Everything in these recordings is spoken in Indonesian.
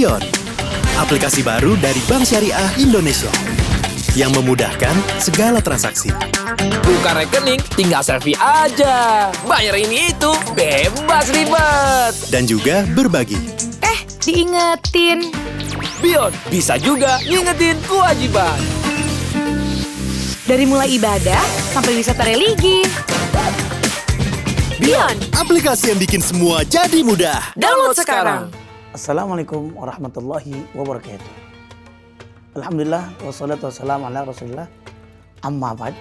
Bion, aplikasi baru dari Bank Syariah Indonesia yang memudahkan segala transaksi. Buka rekening, tinggal selfie aja. Bayar ini itu, bebas ribet. Dan juga berbagi. Diingetin. Bion bisa juga ngingetin kewajiban. Dari mulai ibadah sampai wisata religi. Bion, Aplikasi yang bikin semua jadi mudah. Download sekarang. Assalamualaikum warahmatullahi wabarakatuh. Alhamdulillah wassalatu wassalamu ala rasulillah. Amma ba'd.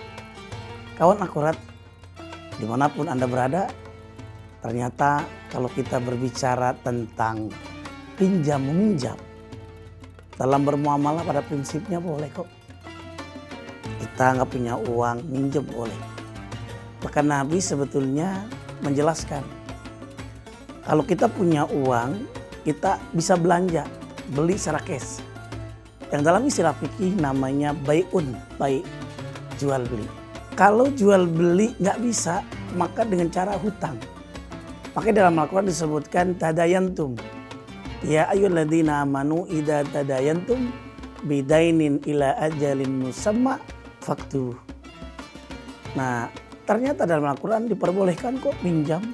Kawan akurat, dimanapun Anda berada, ternyata kalau kita berbicara tentang pinjam meminjam, dalam bermuamalah pada prinsipnya boleh kok. Kita nggak punya uang, minjem boleh. Bahkan Nabi sebetulnya menjelaskan, kalau kita punya uang, kita bisa belanja, beli secara cash. Yang dalam istilah fikih namanya bai'un, baik jual beli. Kalau jual beli nggak bisa, maka dengan cara hutang. Makanya dalam Al-Quran disebutkan tadayantum. Ya ayyuhalladzina amanu idza tadayantum bidainin ila ajalin musamma faktuh. Nah, ternyata dalam Al-Quran diperbolehkan kok pinjam.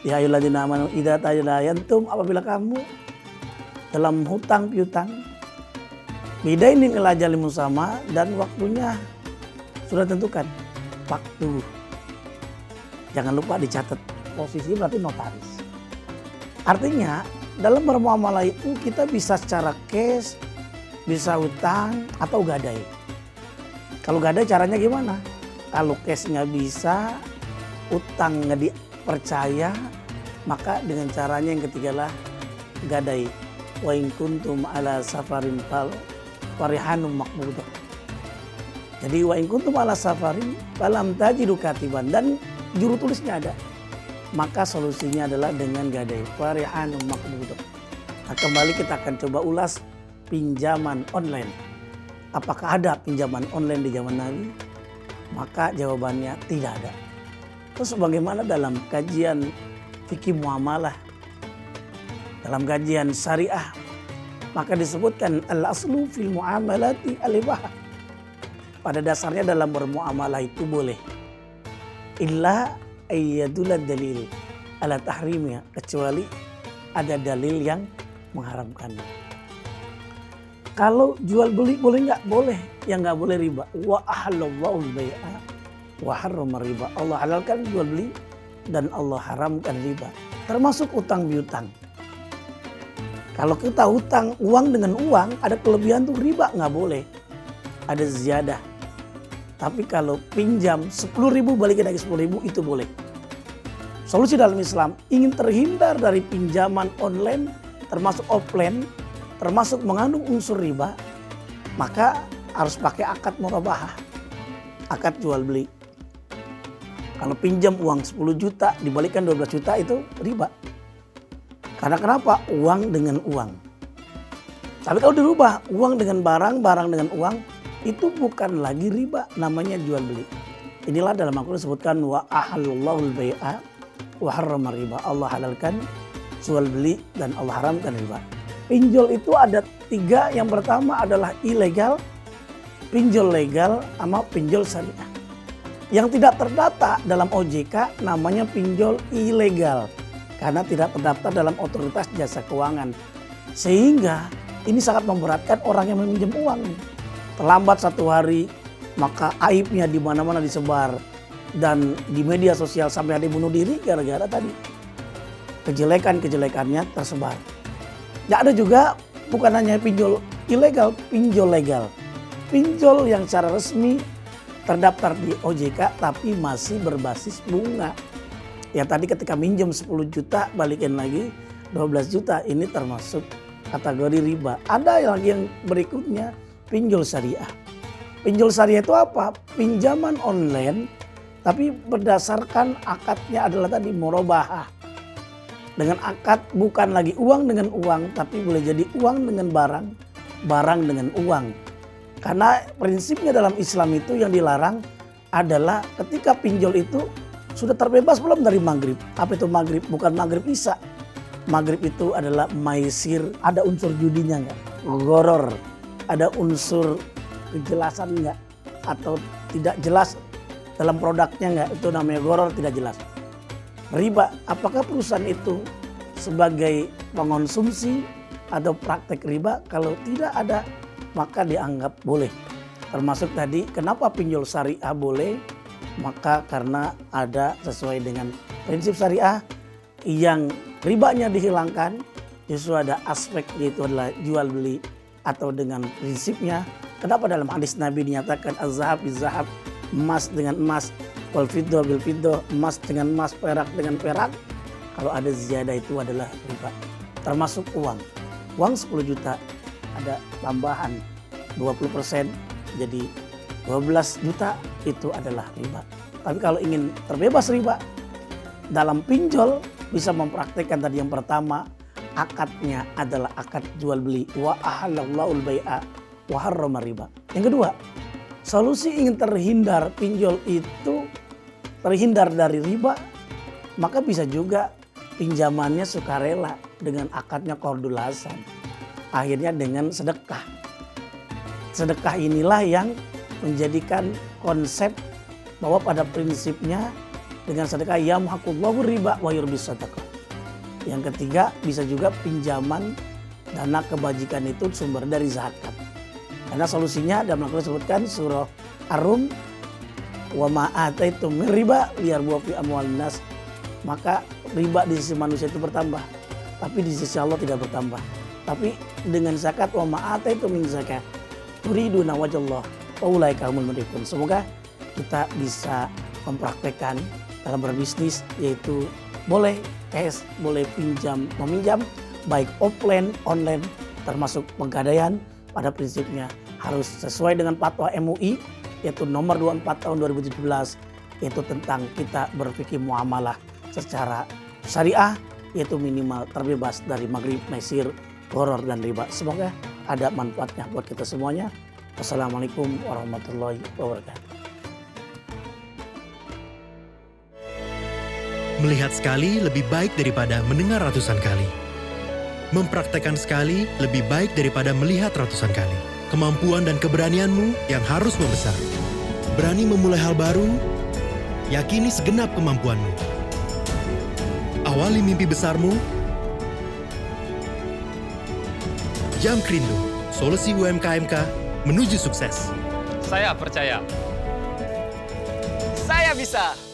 Ya ayyuhalladzina amanu idza tadayantum, apabila kamu dalam hutang piutang bidainin ila ajalin musamma dan waktunya sudah tentukan, waktu. Jangan lupa dicatat, posisi berarti notaris. Artinya dalam bermuamalah itu kita bisa secara cash, bisa hutang atau gadai. Kalau gadai caranya gimana? Kalau cash nggak bisa, utang nggak dipercaya, maka dengan caranya yang ketiga lah gadai. Wa in kuntum ala safarin farihanum maqbudah. Jadi wa in kuntum ala safarin falam tajidu katiban, dan juru tulisnya ada. Maka solusinya adalah dengan gadai. Farihanum maqbudah. Nah, kembali kita akan coba ulas pinjaman online. Apakah ada pinjaman online di zaman Nabi? Maka jawabannya tidak ada. Terus bagaimana dalam kajian fikih muamalah, dalam kajian syariah, maka disebutkan al-aslu fil muamalati al-ibah. Pada dasarnya dalam bermuamalah itu boleh. Illa ayyadulad dalil ala tahrimnya, kecuali ada dalil yang mengharamkannya. Kalau jual beli boleh nggak? Boleh. Yang nggak boleh riba. Wa ahallallahu al-bai'a wa harrama riba. Allah halalkan jual beli dan Allah haramkan riba. Termasuk utang piutang. Kalau kita hutang uang dengan uang, ada kelebihan tuh riba nggak boleh. Ada ziyadah. Tapi kalau pinjam 10.000 balikin lagi 10.000 itu boleh. Solusi dalam Islam ingin terhindar dari pinjaman online termasuk offline, termasuk mengandung unsur riba, maka harus pakai akad murabahah, akad jual beli. Kalau pinjam uang 10 juta dibalikan 12 juta itu riba. Karena kenapa? Uang dengan uang. Tapi kalau dirubah uang dengan barang, barang dengan uang, itu bukan lagi riba, namanya jual beli. Inilah dalam Al-Quran disebutkan wa ahallallahu al-bai'a wa harrama riba. Allah halalkan jual beli dan Allah haramkan riba. Pinjol itu ada 3. Yang pertama adalah ilegal, pinjol legal, sama pinjol syariah. Yang tidak terdata dalam OJK namanya pinjol ilegal, karena tidak terdaftar dalam otoritas jasa keuangan. Sehingga ini sangat memberatkan orang yang meminjam uang. Terlambat 1 hari, maka aibnya di mana-mana disebar. Dan di media sosial sampai ada yang bunuh diri gara-gara tadi. Kejelekan-kejelekannya tersebar. Ya ada juga bukan hanya pinjol ilegal, pinjol legal. Pinjol yang secara resmi terdaftar di OJK tapi masih berbasis bunga. Ya tadi ketika minjem 10 juta balikin lagi 12 juta, ini termasuk kategori riba. Ada lagi yang berikutnya, pinjol syariah. Pinjol syariah itu apa? Pinjaman online tapi berdasarkan akadnya adalah tadi murabahah. Dengan akad bukan lagi uang dengan uang, tapi boleh jadi uang dengan barang, barang dengan uang. Karena prinsipnya dalam Islam itu yang dilarang adalah ketika pinjol itu sudah terbebas belum dari maghrib. Apa itu maghrib? Bukan maghrib isya. Maghrib itu adalah maisir, ada unsur judinya nggak? Goror, ada unsur kejelasan nggak? Atau tidak jelas dalam produknya nggak? Itu namanya goror, tidak jelas. Riba, apakah perusahaan itu sebagai pengonsumsi atau praktek riba? Kalau tidak ada, maka dianggap boleh. Termasuk tadi, kenapa pinjol syariah boleh? Maka karena ada sesuai dengan prinsip syariah yang ribanya dihilangkan, justru ada aspek yaitu adalah jual beli atau dengan prinsipnya. Kenapa dalam hadis Nabi dinyatakan az-zahab biz-zahab, emas dengan emas, wal fiddah bil fiddah, emas dengan emas, perak dengan perak. Kalau ada ziyadah itu adalah riba. Termasuk uang. Uang 10 juta ada tambahan 20% jadi 12 juta, itu adalah riba. Tapi kalau ingin terbebas riba, dalam pinjol bisa mempraktekkan tadi yang pertama, akadnya adalah akad jual beli. Wa ahallallahul bai'a wa harrama riba. Yang kedua, solusi ingin terhindar pinjol itu, terhindar dari riba, maka bisa juga pinjamannya sukarela dengan akadnya qardul-hasan. Akhirnya dengan sedekah. Sedekah inilah yang menjadikan konsep bahwa pada prinsipnya dengan sedekah yamhaqullahu riba wa yurbis sadaqah. Yang ketiga, bisa juga pinjaman dana kebajikan itu sumber dari zakat. Karena solusinya dalam Al-Quran disebutkan surah Ar-Rum, wa ma ataitum min riba liyarbu fi amwalin nas. Maka riba di sisi manusia itu bertambah, tapi di sisi Allah tidak bertambah. Tapi dengan zakat, wa ma ataitum min zakat turiduna wajhallah wa ulaika humul mudhifun. Semoga kita bisa mempraktekkan dalam berbisnis, yaitu boleh cash, boleh pinjam meminjam, baik offline, online, termasuk pegadaian. Pada prinsipnya harus sesuai dengan fatwa MUI, yaitu nomor 24 tahun 2017, yaitu tentang kita berfikih muamalah secara syariah, yaitu minimal terbebas dari maghrib, maisir, goror, dan riba. Semoga ada manfaatnya buat kita semuanya. Wassalamualaikum warahmatullahi wabarakatuh. Melihat sekali lebih baik daripada mendengar ratusan kali. Mempraktekkan sekali lebih baik daripada melihat ratusan kali. Kemampuan dan keberanianmu yang harus membesar. Berani memulai hal baru, yakini segenap kemampuanmu. Awali mimpi besarmu. Jamkrindo, solusi UMKMK menuju sukses. Saya percaya. Saya bisa.